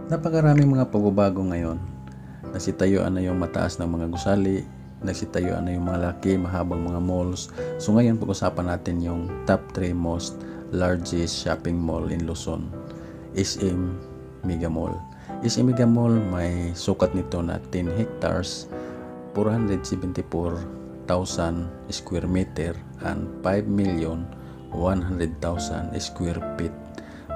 Napakaraming mga pagbabago ngayon. Nagsitayuan na yung mataas ng mga gusali, nagsitayuan na yung mga laki, mahabang mga malls. So ngayon pag-usapan natin yung top 3 most largest shopping mall in Luzon. SM Mega Mall. SM Mega Mall may sukat nito na 10 hectares, 474,000 square meter and 5,100,000 square feet.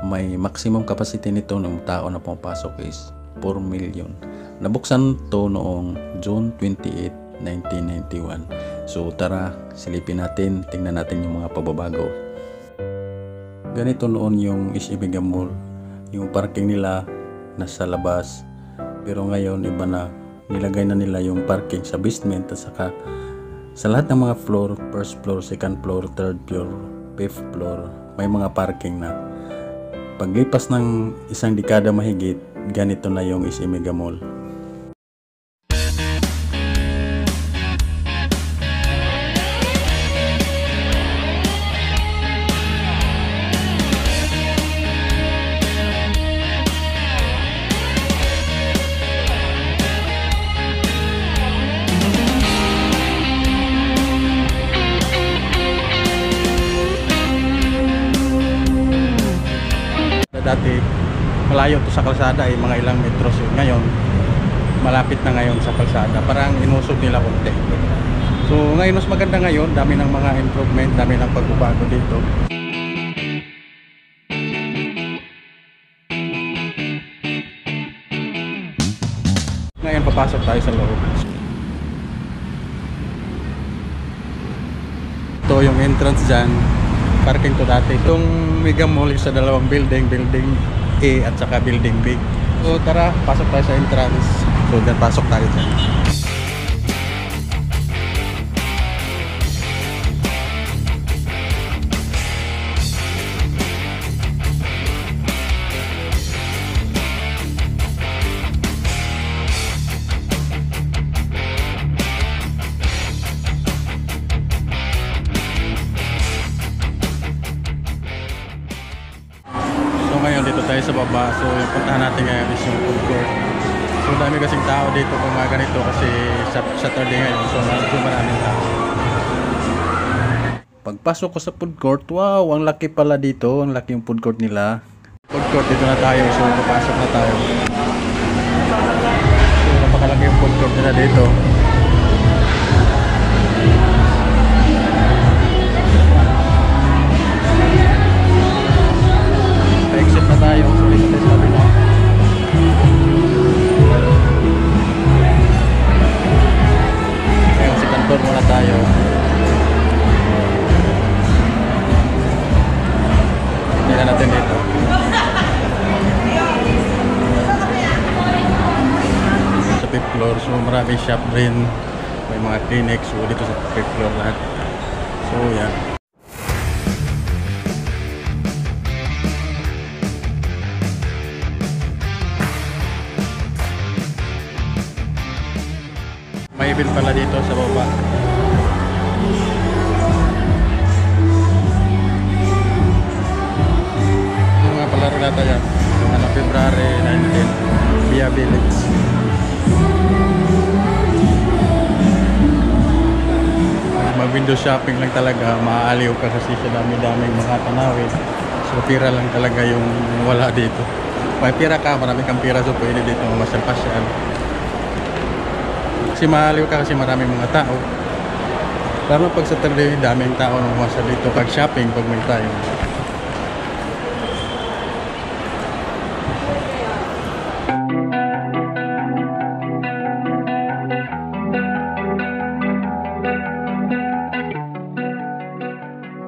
May maximum capacity nito ng tao na pumapasok is 4 million. Nabuksan to noong June 28, 1991. So tara, silipin natin, tingnan natin yung mga pagbabago. Ganito noon yung SM Mega Mall. Yung parking nila nasa labas. Pero ngayon iba na. Nilagay na nila yung parking sa basement at saka sa lahat ng mga floor, first floor, second floor, third floor, fifth floor, may mga parking na. Paglipas ng isang dekada mahigit, ganito na yung SM Mega Mall. Dati malayo to sa kalsada ay mga ilang metros yun. Ngayon malapit na ngayon sa kalsada, parang inusog nila konti. So ngayon mas maganda ngayon, dami ng mga improvement, dami ng pagbabago dito. Ngayon papasok tayo sa loob. Ito yung entrance dyan, parking to dati. Itong Mega Mall is sa dalawang building, building A at saka building B. So tara, pasok tayo sa entrance. So dyan, pasok tayo dyan. Ngayon dito tayo sa baba, so yung puntahan natin ngayon is yung food court. So dami kasing tao dito kung mga ganito kasi Saturday ngayon, so maraming tao. Pagpasok ko sa food court, wow, ang laki pala dito, ang laki yung food court nila. Food court, dito na tayo, so papasok na tayo. So napakalaki yung food court nila dito. Exit na tayo. So dito tayo sa kabila. Ngayon, second floor muna tayo. Tingnan natin dito. Sa fifth floor, so maraming shop rin. May mga clinics. So dito sa fifth floor lahat. So yan. May event pala dito sa baba. Yung mga palaro natin yan. February 19, Via Village. Mag-window shopping lang talaga. Maaaliw ka kasi sa dami-daming mga tanawin. So pira lang talaga yung wala dito. May pira ka, marami kang pira, so pwede dito masyal-pasyal. Kasi maaliw ka kasi maraming mga tao. Lalo pag sa Saturday, daming tao nang umasa dito pag shopping, pag may tayo.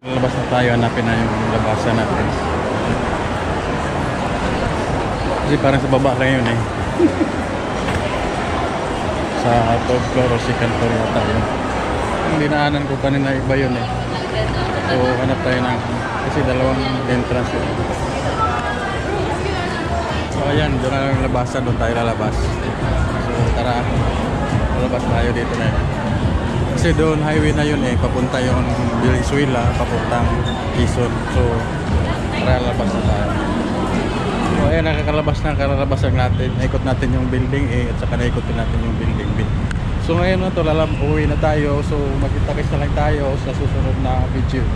Labas na tayo, hanapin na yung labasan natin. Kasi parang sa baba kayo yun eh. Sa third floor o second floor yata yun. Yung dinaanan ko kanina iba yun eh. So hanap tayo ng, kasi dalawang entrance yun. So ayan, doon na lang labasan, doon tayo lalabas. So tara, lalabas tayo dito na yun. Kasi doon highway na yun eh, papunta yung Valenzuela, papuntang Quezon. So tara, lalabas na tayo. So ayan, nakakalabas na kararabasan natin. Naikot natin yung building A at saka naikot din natin yung building B. So ngayon na to, uwi na tayo. So magkita-kits na lang tayo sa susunod na video.